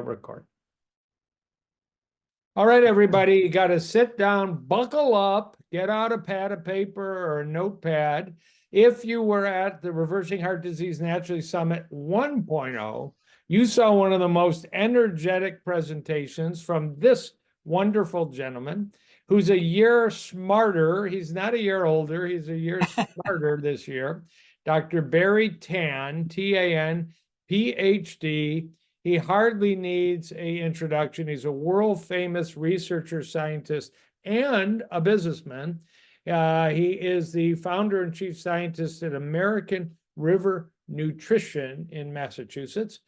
Record. All right, everybody, you got to sit down, buckle up, get out a pad of paper or a notepad. If you were at the Reversing Heart Disease Naturally Summit 1.0, you saw one of the most energetic presentations from this wonderful gentleman who's a year smarter. He's not a year older, he's a year smarter this year. Dr. Barrie Tan, Tan, PhD. He hardly needs an introduction. He's a world famous researcher, scientist, and a businessman. He is the founder and chief scientist at American River Nutrition in Massachusetts.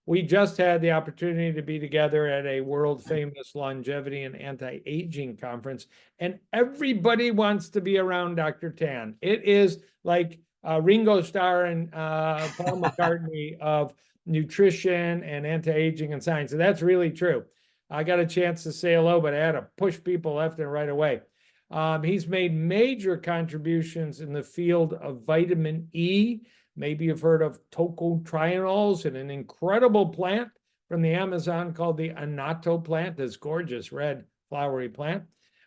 We just had the opportunity to be together at a world famous longevity and anti-aging conference, and everybody wants to be around Dr. Tan. It is like Ringo Starr and Paul McCartney of nutrition and anti-aging and science. And that's really true. I got a chance to say hello, but I had to push people left and right away. He's made major contributions in the field of vitamin E. Maybe you've heard of tocotrienols, and an incredible plant from the Amazon called the anato plant, this gorgeous red flowery plant.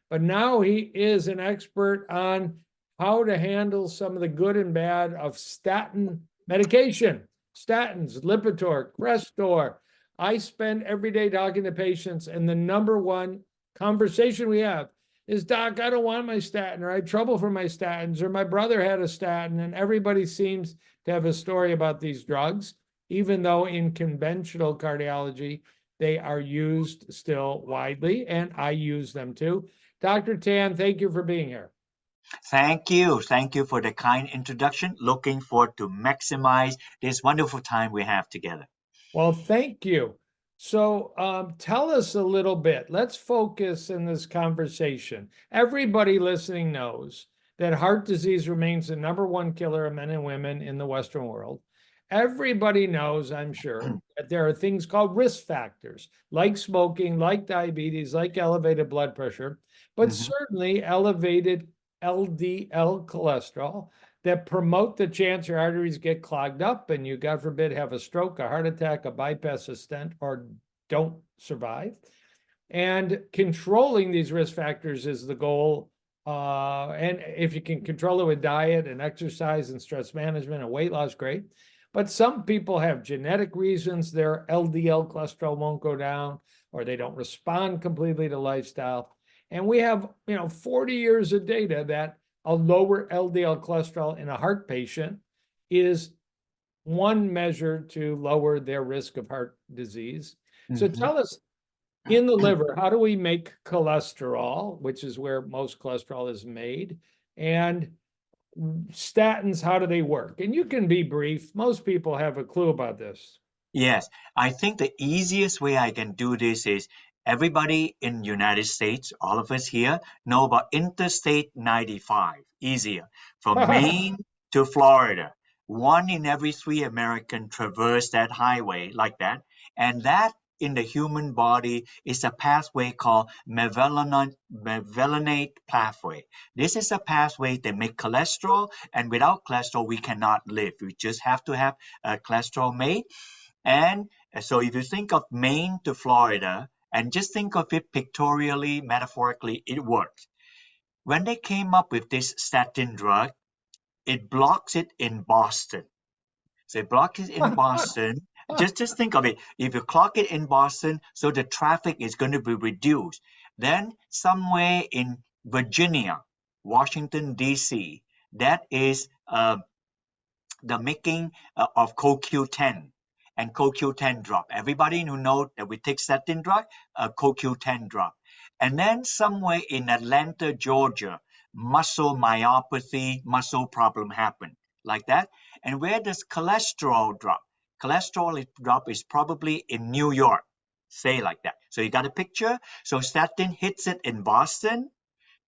But now he is an expert on how to handle some of the good and bad of statin medication. Statins, Lipitor, Crestor. I spend every day talking to patients, and the number one conversation we have is, Doc, I don't want my statin, or I have trouble for my statins, or my brother had a statin. And everybody seems to have a story about these drugs, even though in conventional cardiology, they are used still widely, and I use them too. Dr. Tan, thank you for being here. Thank you. Thank you for the kind introduction. Looking forward to maximize this wonderful time we have together. Well, thank you. So tell us a little bit. Let's focus in this conversation. Everybody listening knows that heart disease remains the number one killer of men and women in the Western world. Everybody knows, I'm sure, that there are things called risk factors, like smoking, like diabetes, like elevated blood pressure, but certainly elevated LDL cholesterol that promote the chance your arteries get clogged up and you, God forbid, have a stroke, a heart attack, a bypass, a stent, or don't survive. And controlling these risk factors is the goal. And if you can control it with diet and exercise and stress management and weight loss, great. But some people have genetic reasons their LDL cholesterol won't go down, or they don't respond completely to lifestyle. And we have, 40 years of data that a lower LDL cholesterol in a heart patient is one measure to lower their risk of heart disease. So tell us, in the liver, how do we make cholesterol, which is where most cholesterol is made, and statins, how do they work? And you can be brief. Most people have a clue about this. Yes, I think the easiest way I can do this is everybody in the United States, all of us here, know about Interstate 95. Easier. From Maine to Florida. 1 in every 3 Americans traverse that highway like that. And that in the human body is a pathway called mevalonate pathway. This is a pathway that makes cholesterol, and without cholesterol, we cannot live. We just have to have cholesterol made. And so if you think of Maine to Florida, and just think of it pictorially, metaphorically, it works. When they came up with this statin drug, it blocks it in Boston. So it blocks it in Boston. Just think of it. If you clock it in Boston, so the traffic is going to be reduced. Then somewhere in Virginia, Washington, D.C., that is the making of CoQ10. And CoQ10 drop. Everybody who knows that we take statin drug, CoQ10 drop. And then somewhere in Atlanta, Georgia, muscle myopathy, muscle problem happen like that. And where does cholesterol drop? Cholesterol drop is probably in New York, say like that. So you got a picture? So statin hits it in Boston,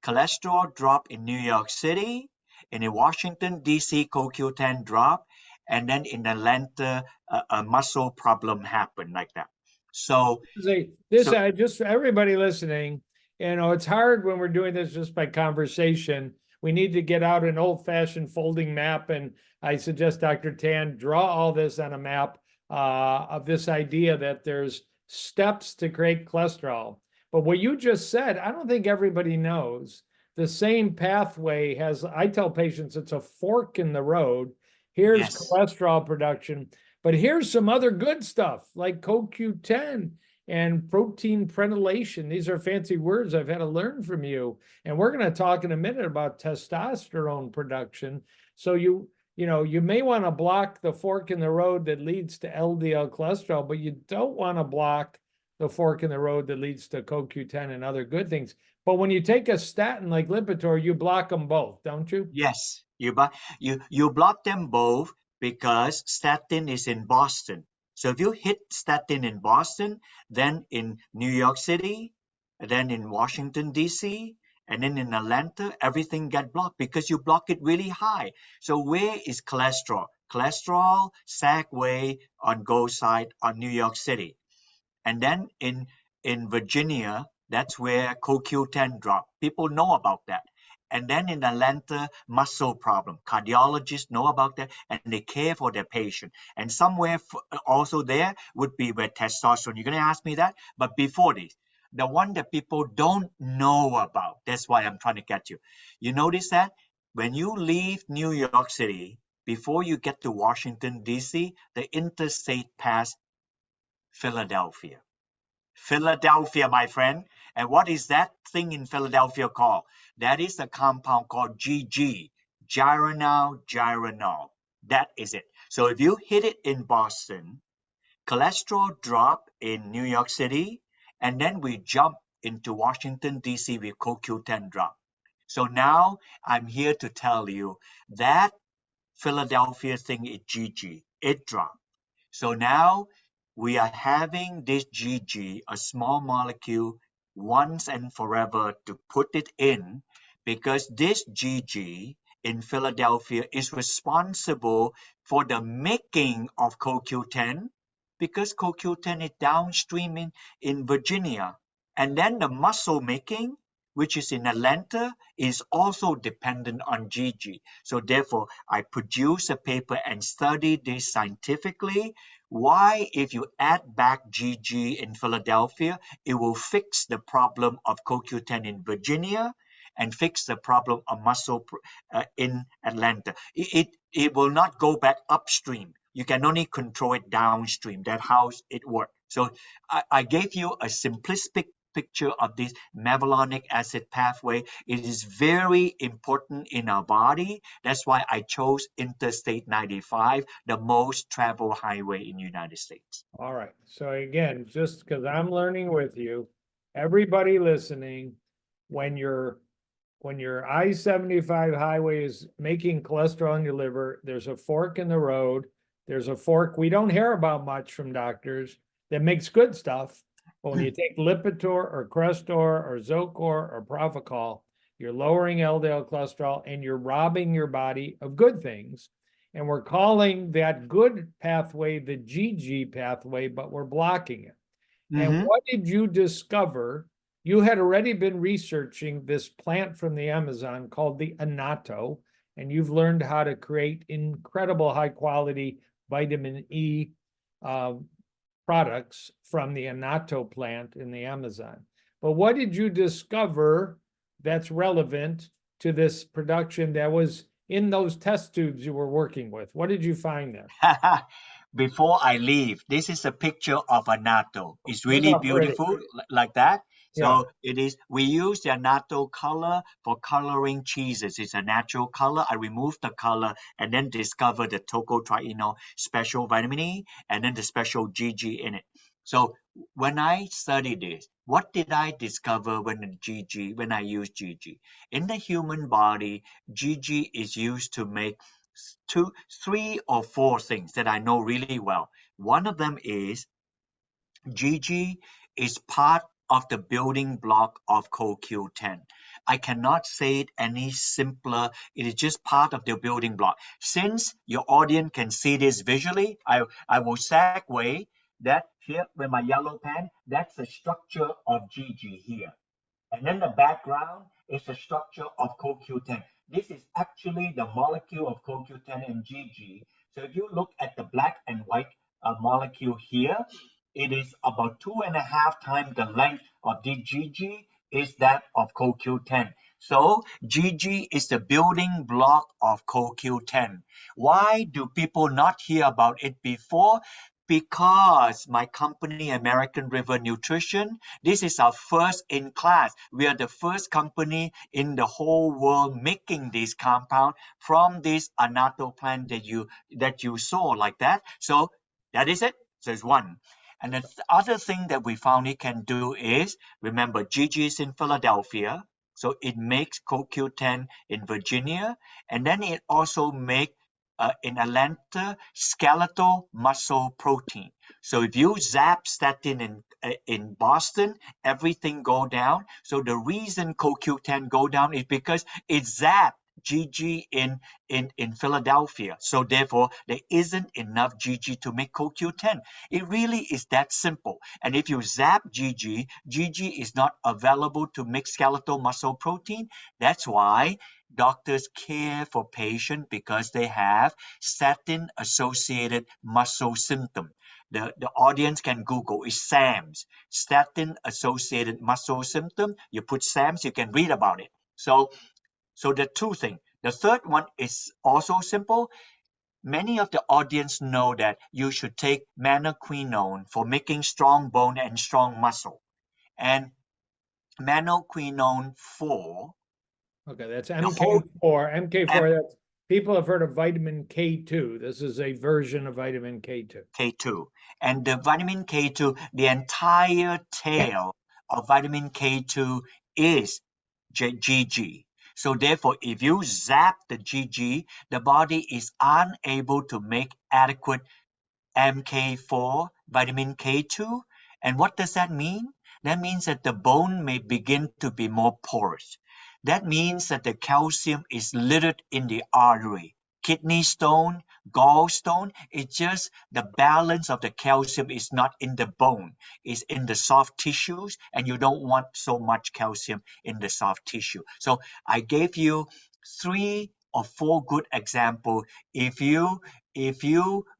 cholesterol drop in New York City, and in Washington, D.C., CoQ10 drop. And then in Atlanta, a muscle problem happened like that. So just for everybody listening, it's hard when we're doing this just by conversation. We need to get out an old-fashioned folding map, and I suggest Dr. Tan draw all this on a map of this idea that there's steps to create cholesterol. But what you just said, I don't think everybody knows. The same pathway has, I tell patients it's a fork in the road. Here's Yes. cholesterol production, but here's some other good stuff like CoQ10 and protein prenylation. These are fancy words I've had to learn from you. And we're going to talk in a minute about testosterone production. So you may want to block the fork in the road that leads to LDL cholesterol, but you don't want to block the fork in the road that leads to CoQ10 and other good things. But when you take a statin like Lipitor, you block them both, don't you? Yes, you block them both because statin is in Boston. So if you hit statin in Boston, then in New York City, then in Washington D.C., and then in Atlanta, everything get blocked because you block it really high. So where is cholesterol? Cholesterol sag way on go side on New York City. And then in Virginia, that's where CoQ10 dropped. People know about that. And then in Atlanta, muscle problem. Cardiologists know about that and they care for their patient. And somewhere also there would be where testosterone. You're going to ask me that? But before this, the one that people don't know about, that's why I'm trying to get you. You notice that when you leave New York City, before you get to Washington, D.C., the interstate pass Philadelphia. Philadelphia, my friend. And what is that thing in Philadelphia called? That is a compound called GG, gyranol. That is it. So if you hit it in Boston, cholesterol drop in New York City, and then we jump into Washington, D.C. with CoQ10 drop. So now I'm here to tell you that Philadelphia thing is GG. It dropped. So now we are having this GG, a small molecule, once and forever to put it in because this GG in Philadelphia is responsible for the making of CoQ10 because CoQ10 is downstream in Virginia. And then the muscle making, which is in Atlanta, is also dependent on GG. So therefore, I produce a paper and study this scientifically. Why, if you add back GG in Philadelphia, it will fix the problem of CoQ10 in Virginia and fix the problem of muscle in Atlanta. It will not go back upstream. You can only control it downstream. That's how it works. So I gave you a simplistic picture of this mevalonic acid pathway. It is very important in our body. That's why I chose Interstate 95, the most traveled highway in the United States. All right. So again, just because I'm learning with you, everybody listening, when your I-75 highway is making cholesterol in your liver, there's a fork in the road. There's a fork we don't hear about much from doctors that makes good stuff. But when you take Lipitor or Crestor or Zocor or Propofol, you're lowering LDL cholesterol and you're robbing your body of good things. And we're calling that good pathway the GG pathway, but we're blocking it. And what did you discover? You had already been researching this plant from the Amazon called the anato, and you've learned how to create incredible high quality vitamin E products from the anato plant in the Amazon. But what did you discover that's relevant to this production that was in those test tubes you were working with? What did you find there? Before I leave, this is a picture of anato. It's Look really how pretty. beautiful like that. Yeah. So it is, we use the anato color for coloring cheeses. It's a natural color. I removed the color and then discovered the tocotrienol special vitamin E and then the special GG in it. So when I studied this, what did I discover when I use GG? In the human body, GG is used to make two, three or four things that I know really well. One of them is GG is part of the building block of CoQ10. I cannot say it any simpler. It is just part of the building block. Since your audience can see this visually, I will segue that here with my yellow pen. That's the structure of GG here. And then the background is the structure of CoQ10. This is actually the molecule of CoQ10 and GG. So if you look at the black and white molecule here, it is about 2.5 times the length of the GG is that of CoQ10. So GG is the building block of CoQ10. Why do people not hear about it before? Because my company, American River Nutrition, this is our first in class. We are the first company in the whole world making this compound from this anato plant that you saw like that. So that is it. So it's one. And the other thing that we found it can do is, remember, GG is in Philadelphia, so it makes CoQ10 in Virginia, and then it also makes in Atlanta skeletal muscle protein. So if you zap statin in Boston, everything go down. So the reason CoQ10 go down is because it zapped GG in Philadelphia. So therefore, there isn't enough GG to make CoQ10. It really is that simple. And if you zap GG, GG is not available to make skeletal muscle protein. That's why doctors care for patients because they have statin associated muscle symptom. The audience can Google is SAMS, statin associated muscle symptom. You put SAMS, you can read about it. So the two things. The third one is also simple. Many of the audience know that you should take menaquinone for making strong bone and strong muscle. And menaquinone 4, Okay, that's the whole MK4. MK4, that's people have heard of vitamin K2. This is a version of vitamin K2. K2. And the vitamin K2, the entire tail of vitamin K2 is GG. So therefore, if you zap the GG, the body is unable to make adequate MK4, vitamin K2. And what does that mean? That means that the bone may begin to be more porous. That means that the calcium is littered in the artery. Kidney stone, gallstone, it's just the balance of the calcium is not in the bone, it's in the soft tissues, and you don't want so much calcium in the soft tissue. So I gave you 3 or 4 good examples. If you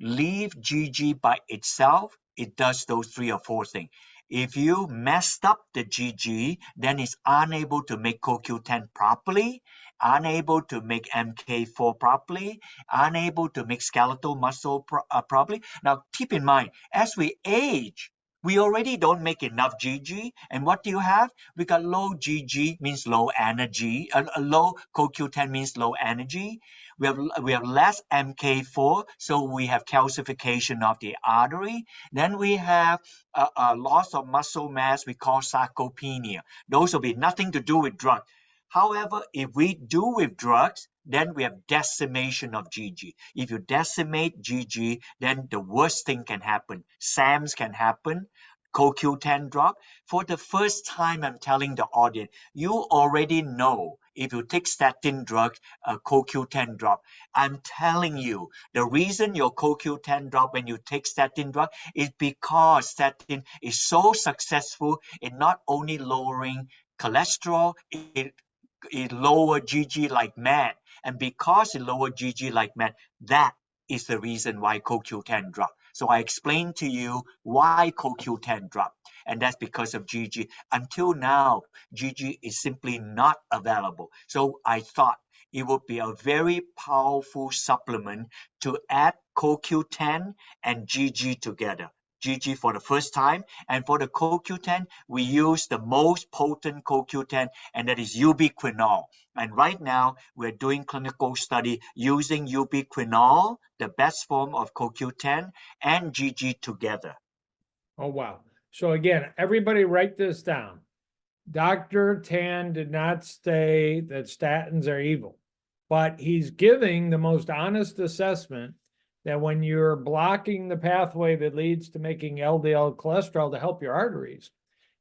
leave GG by itself, it does those 3 or 4 things. If you messed up the GG, then it's unable to make CoQ10 properly, unable to make MK4 properly, unable to make skeletal muscle properly. Now, keep in mind, as we age, we already don't make enough GG. And what do you have? We got low GG means low energy. Low CoQ10 means low energy. We have less MK4, so we have calcification of the artery. Then we have a loss of muscle mass we call sarcopenia. Those will be nothing to do with drugs. However, if we do with drugs, then we have decimation of GG. If you decimate GG, then the worst thing can happen. SAMS can happen. CoQ10 drop. For the first time, I'm telling the audience, you already know if you take statin drug, CoQ10 drop. I'm telling you, the reason your CoQ10 drop when you take statin drug is because statin is so successful in not only lowering cholesterol, it lower GG like mad. And because it lower GG like mad, that is the reason why CoQ10 drop. So I explained to you why CoQ10 drop, and that's because of GG. Until now, GG is simply not available. So I thought it would be a very powerful supplement to add CoQ10 and GG together. GG for the first time, and for the CoQ10, we use the most potent CoQ10, and that is ubiquinol. And right now, we're doing clinical study using ubiquinol, the best form of CoQ10, and GG together. Oh, wow. So again, everybody write this down. Dr. Tan did not say that statins are evil, but he's giving the most honest assessment that when you're blocking the pathway that leads to making LDL cholesterol to help your arteries,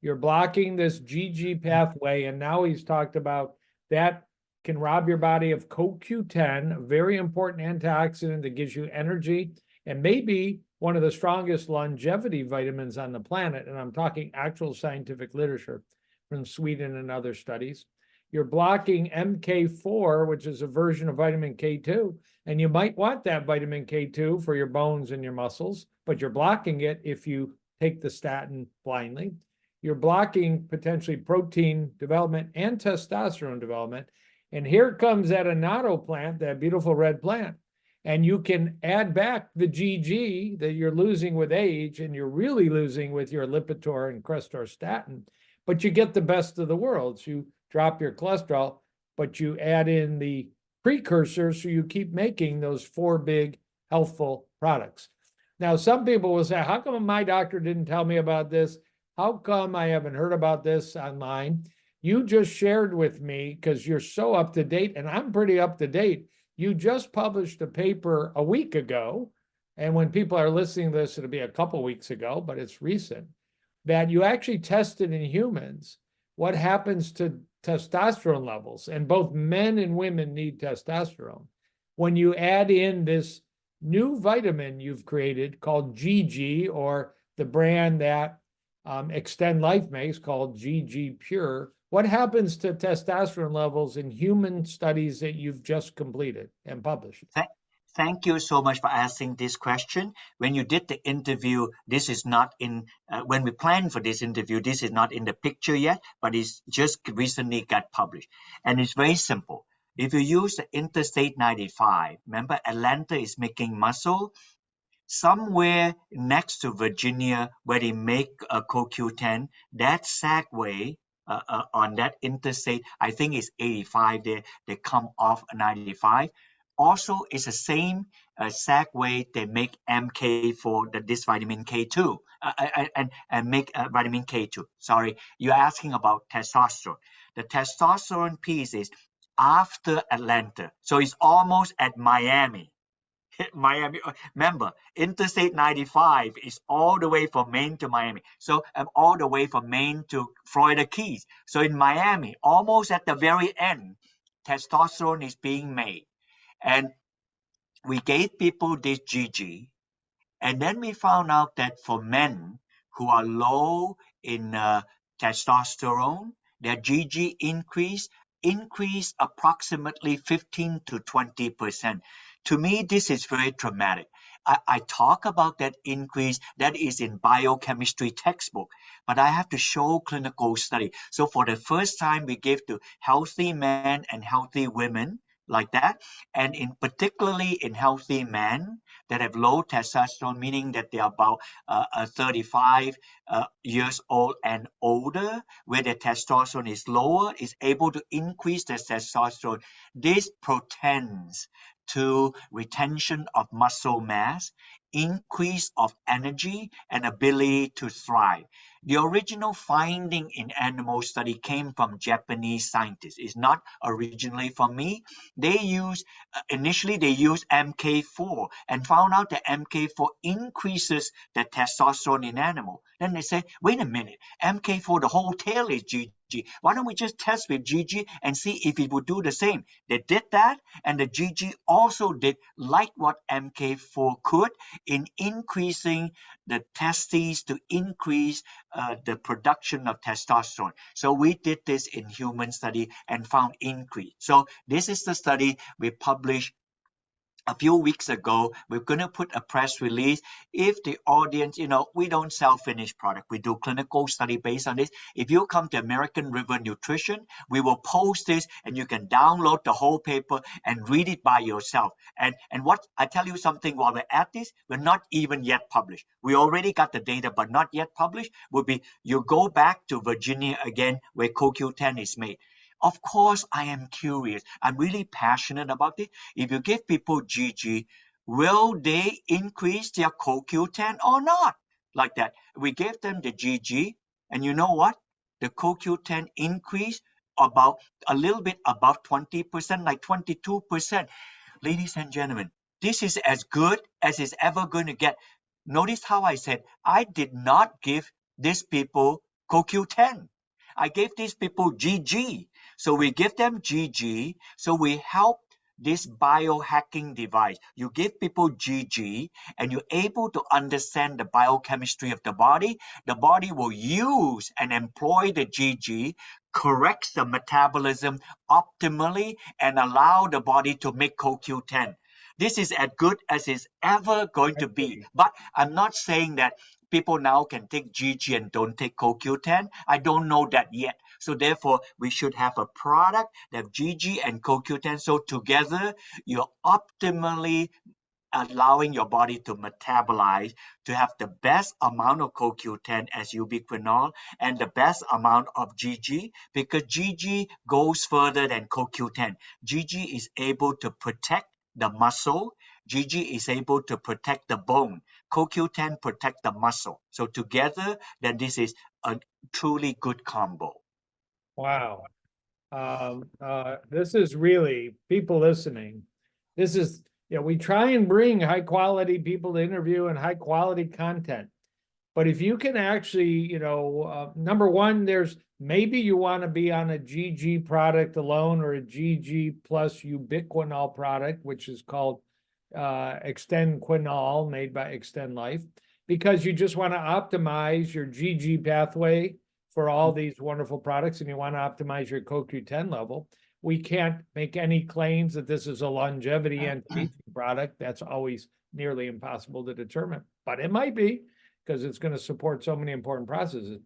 you're blocking this GG pathway. And now he's talked about that can rob your body of CoQ10, a very important antioxidant that gives you energy and maybe one of the strongest longevity vitamins on the planet. And I'm talking actual scientific literature from Sweden and other studies. You're blocking MK4, which is a version of vitamin K2, and you might want that vitamin K2 for your bones and your muscles, but you're blocking it if you take the statin blindly. You're blocking potentially protein development and testosterone development. And here comes that anato plant, that beautiful red plant. And you can add back the GG that you're losing with age, and you're really losing with your Lipitor and Crestor statin, but you get the best of the worlds. You drop your cholesterol, but you add in the precursors, so you keep making those 4 big healthful products. Now, some people will say, how come my doctor didn't tell me about this? How come I haven't heard about this online? You just shared with me, because you're so up to date, and I'm pretty up to date. You just published a paper a week ago, and when people are listening to this, it'll be a couple weeks ago, but it's recent, that you actually tested in humans what happens to testosterone levels, and both men and women need testosterone. When you add in this new vitamin you've created called GG, or the brand that Extend Life makes called GG Pure, what happens to testosterone levels in human studies that you've just completed and published? Thank you so much for asking this question. When you did the interview, this is not in, when we planned for this interview, this is not in the picture yet, but it's just recently got published. And it's very simple. If you use the Interstate 95, remember Atlanta is making muscle, somewhere next to Virginia where they make a CoQ10, that Sagway on that interstate, I think it's 85 there, they come off 95. Also, it's the same Sagway they make MK for this vitamin K2 and make vitamin K2. Sorry, you're asking about testosterone. The testosterone piece is after Atlanta, so it's almost at Miami. Miami. Remember, Interstate 95 is all the way from Maine to Miami. So I'm all the way from Maine to Florida Keys. So in Miami, almost at the very end, testosterone is being made. And we gave people this GG. And then we found out that for men who are low in testosterone, their GG increase approximately 15 to 20%. To me, this is very dramatic. I talk about that increase that is in biochemistry textbook, but I have to show clinical study. So for the first time, we give to healthy men and healthy women like that, and in particularly in healthy men that have low testosterone, meaning that they are about 35 years old and older, where their testosterone is lower, is able to increase their testosterone. This portends to retention of muscle mass, increase of energy, and ability to thrive. The original finding in animal study came from Japanese scientists. It's not originally from me. They initially they used MK4 and found out that MK4 increases the testosterone in animal. Then they say, wait a minute, MK4, the whole tail is GG. Why don't we just test with GG and see if it would do the same? They did that, and the GG also did like what MK4 could in increasing the testes to increase the production of testosterone. So we did this in human study and found increase. So this is the study we published a few weeks ago. We're going to put a press release. If the audience, we don't sell finished product. We do clinical study based on this. If you come to American River Nutrition, we will post this and you can download the whole paper and read it by yourself. And what I tell you something while we're at this, we're not even yet published. We already got the data, but not yet published. Will be you go back to Virginia again, where CoQ10 is made. Of course, I am curious. I'm really passionate about it. If you give people GG, will they increase their CoQ10 or not? Like that. We gave them the GG, and you know what? The CoQ10 increased about a little bit above 20%, like 22%. Ladies and gentlemen, this is as good as it's ever going to get. Notice how I said I did not give these people CoQ10. I gave these people GG. So we give them GG. So we help this biohacking device. You give people GG and you're able to understand the biochemistry of the body. The body will use and employ the GG, corrects the metabolism optimally, and allow the body to make CoQ10. This is as good as it's ever going to be. But I'm not saying that people now can take GG and don't take CoQ10. I don't know that yet. So therefore, we should have a product that have GG and CoQ10. So together, you're optimally allowing your body to metabolize to have the best amount of CoQ10 as ubiquinol and the best amount of GG, because GG goes further than CoQ10. GG is able to protect the muscle. GG is able to protect the bone. CoQ10 protect the muscle. So together, then this is a truly good combo. Wow. This is really, people listening, this is, we try and bring high quality people to interview and high quality content. But if you can actually, number one, there's maybe you want to be on a GG product alone or a GG plus ubiquinol product, which is called Extend Quinol, made by Extend Life, because you just want to optimize your GG pathway for all these wonderful products, and you want to optimize your CoQ10 level. We can't make any claims that this is a longevity anti-aging product. That's always nearly impossible to determine, but it might be, because it's going to support so many important processes.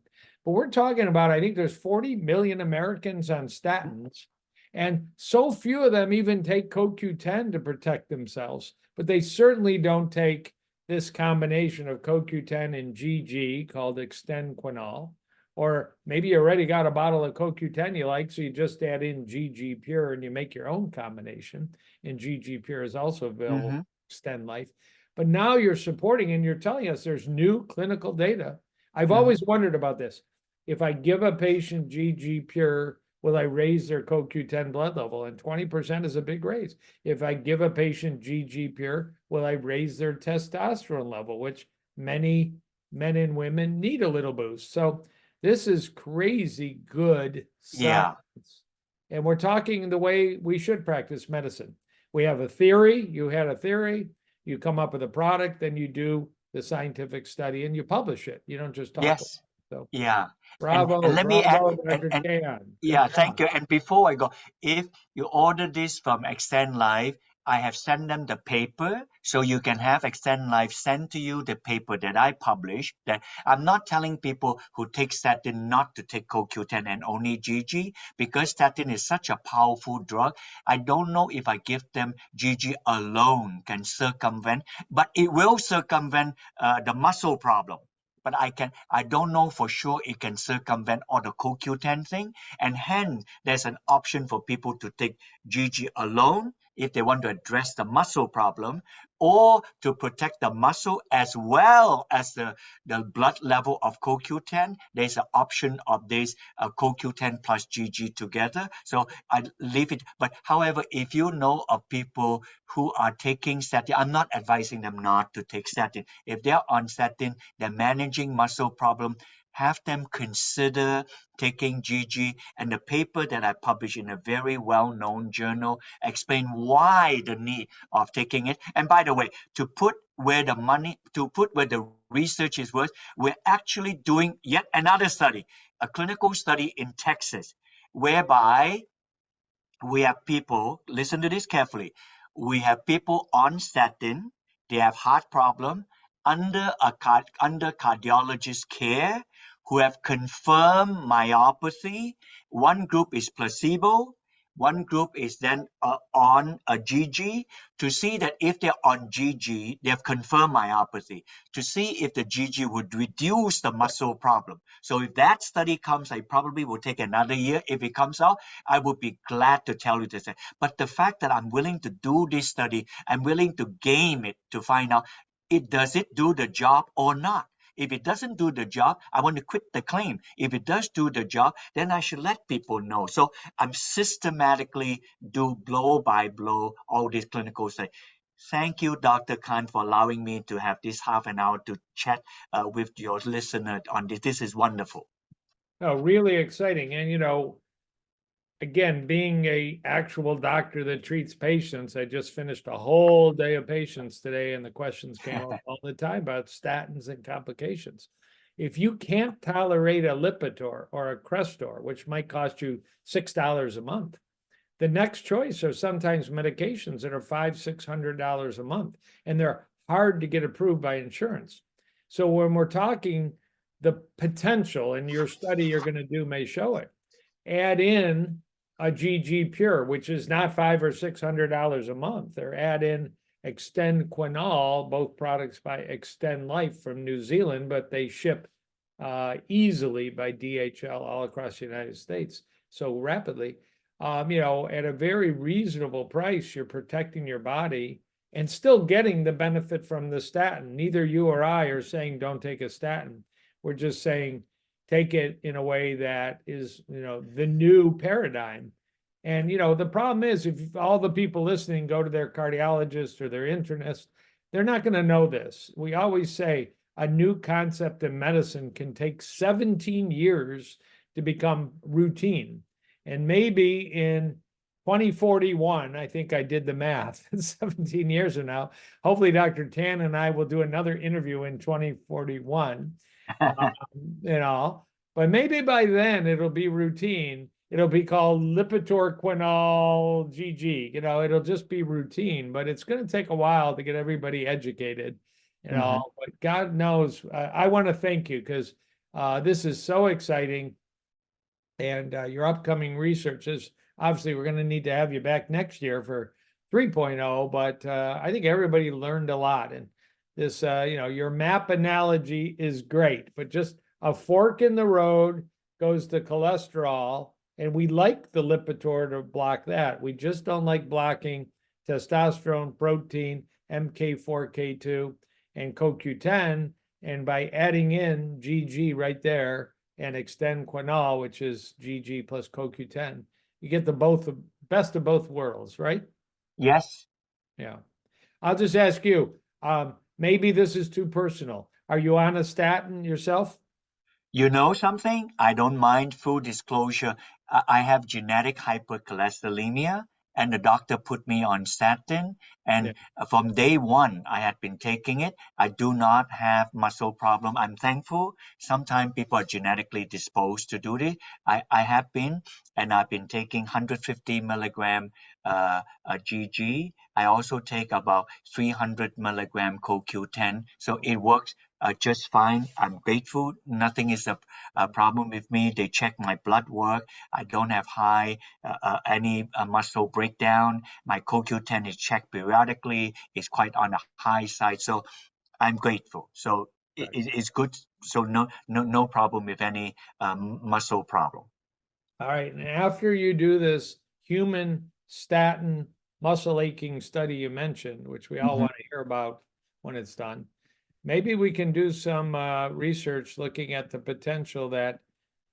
But we're talking about, I think there's 40 million Americans on statins, and so few of them even take CoQ10 to protect themselves, but they certainly don't take this combination of CoQ10 and GG called Extend Quinol. Or maybe you already got a bottle of CoQ10 you like, so you just add in GG Pure and you make your own combination. And GG Pure is also available, Extend Life. But now you're supporting and you're telling us there's new clinical data. I've always wondered about this. If I give a patient GG Pure, will I raise their CoQ10 blood level? And 20% is a big raise. If I give a patient GG Pure, will I raise their testosterone level, which many men and women need a little boost. So this is crazy good science. And we're talking the way we should practice medicine. We have a theory, you had a theory, you come up with a product, then you do the scientific study and you publish it. You don't just talk. Yes. So Bravo, and let me add, Dr. Kahn. Thank you. And before I go, if you order this from Extend Life, I have sent them the paper, so you can have Extend Life send to you the paper that I published. That I'm not telling people who take statin not to take CoQ10 and only GG, because statin is such a powerful drug. I don't know if I give them GG alone can circumvent, but it will circumvent the muscle problem. But I don't know for sure it can circumvent all the CoQ10 thing, and hence there's an option for people to take GG alone if they want to address the muscle problem, or to protect the muscle as well as the blood level of CoQ10. There's an option of this CoQ10 plus GG together. So I leave it. But however, if you know of people who are taking statin, I'm not advising them not to take statin. If they're on statin, they're managing muscle problem, have them consider taking GG. And the paper that I published in a very well-known journal explain why the need of taking it. And by the way, to put where the research is worth, we're actually doing yet another study, a clinical study in Texas, whereby we have people, listen to this carefully, we have people on statin, they have heart problem, under cardiologist care, who have confirmed myopathy. One group is placebo, one group is then on a GG, to see that if they're on GG, they have confirmed myopathy, to see if the GG would reduce the muscle problem. So if that study comes, I probably will take another year. If it comes out, I would be glad to tell you this. But the fact that I'm willing to do this study, I'm willing to game it to find out, does it do the job or not? If it doesn't do the job, I want to quit the claim. If it does do the job, then I should let people know. So I'm systematically do blow by blow all these clinical studies. Thank you, Dr. Kahn, for allowing me to have this half an hour to chat with your listener on this. This is wonderful. Oh, really exciting. And, again, being a actual doctor that treats patients, I just finished a whole day of patients today, and the questions came up all the time about statins and complications. If you can't tolerate a Lipitor or a Crestor, which might cost you $6 a month, the next choice are sometimes medications that are $500-600 a month, and they're hard to get approved by insurance. So when we're talking the potential, and your study you're going to do may show it, add in a GG Pure, which is not $500 or $600 a month, or add in Extend Quinol, both products by Extend Life from New Zealand, but they ship easily by DHL all across the United States so rapidly. At a very reasonable price, you're protecting your body and still getting the benefit from the statin. Neither you or I are saying don't take a statin. We're just saying take it in a way that is, the new paradigm. And, the problem is, if all the people listening go to their cardiologist or their internist, they're not going to know this. We always say a new concept in medicine can take 17 years to become routine. And maybe in 2041, I think I did the math, 17 years from now, hopefully Dr. Tan and I will do another interview in 2041, but maybe by then it'll be routine. It'll be called Lipitor Quinol GG, it'll just be routine, but it's going to take a while to get everybody educated, but God knows, I want to thank you because this is so exciting. And your upcoming research is, obviously, we're going to need to have you back next year for 3.0, but I think everybody learned a lot. And this, your map analogy is great, but just a fork in the road goes to cholesterol. And we like the Lipitor to block that. We just don't like blocking testosterone, protein, MK4K2, and CoQ10. And by adding in GG right there and Extend Quinol, which is GG plus CoQ10, you get the best of both worlds, right? Yes. Yeah. I'll just ask you, maybe this is too personal. Are you on a statin yourself? You know something? I don't mind full disclosure. I have genetic hypercholesterolemia, and the doctor put me on statin. And from day one, I had been taking it. I do not have muscle problem. I'm thankful. Sometimes people are genetically disposed to do this. I have been, and I've been taking 150 milligram GG. I also take about 300 milligram CoQ10. So it works just fine. I'm grateful. Nothing is a problem with me. They check my blood work. I don't have any muscle breakdown. My CoQ10 is checked periodically. It's quite on the high side. So I'm grateful. So it's good. So no problem with any muscle problem. All right. And after you do this human statin muscle aching study you mentioned, which we all want to hear about when it's done, maybe we can do some research looking at the potential that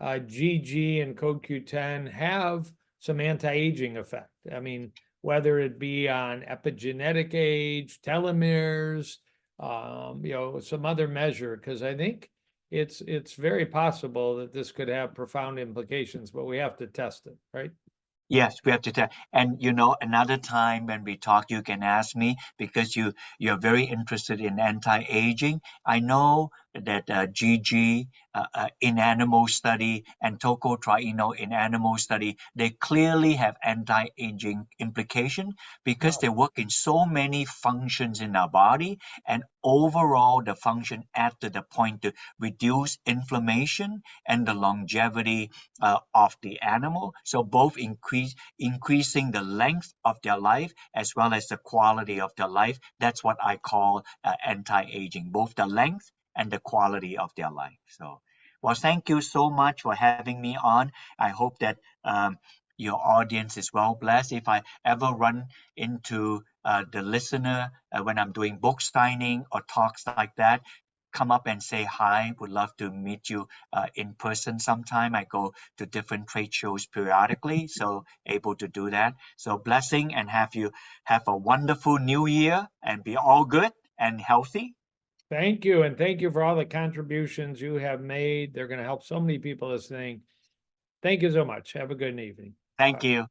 GG and CoQ10 have some anti-aging effect. I mean, whether it be on epigenetic age, telomeres, some other measure, because I think it's very possible that this could have profound implications, but we have to test it, right? Yes, we have to tell. And another time when we talk, you can ask me because you're very interested in anti-aging. I know that GG in animal study and tocotrienol in animal study, they clearly have anti-aging implication because they work in so many functions in our body, and overall the function add to the point to reduce inflammation and the longevity of the animal. So both increasing the length of their life as well as the quality of their life. That's what I call anti-aging, both the length and the quality of their life. So, well, thank you so much for having me on. I hope that your audience is well blessed. If I ever run into the listener when I'm doing book signing or talks like that, come up and say hi. Would love to meet you in person sometime. I go to different trade shows periodically, so able to do that. So blessing, and have a wonderful new year and be all good and healthy. Thank you. And thank you for all the contributions you have made. They're going to help so many people listening. Thank you so much. Have a good evening. Thank you.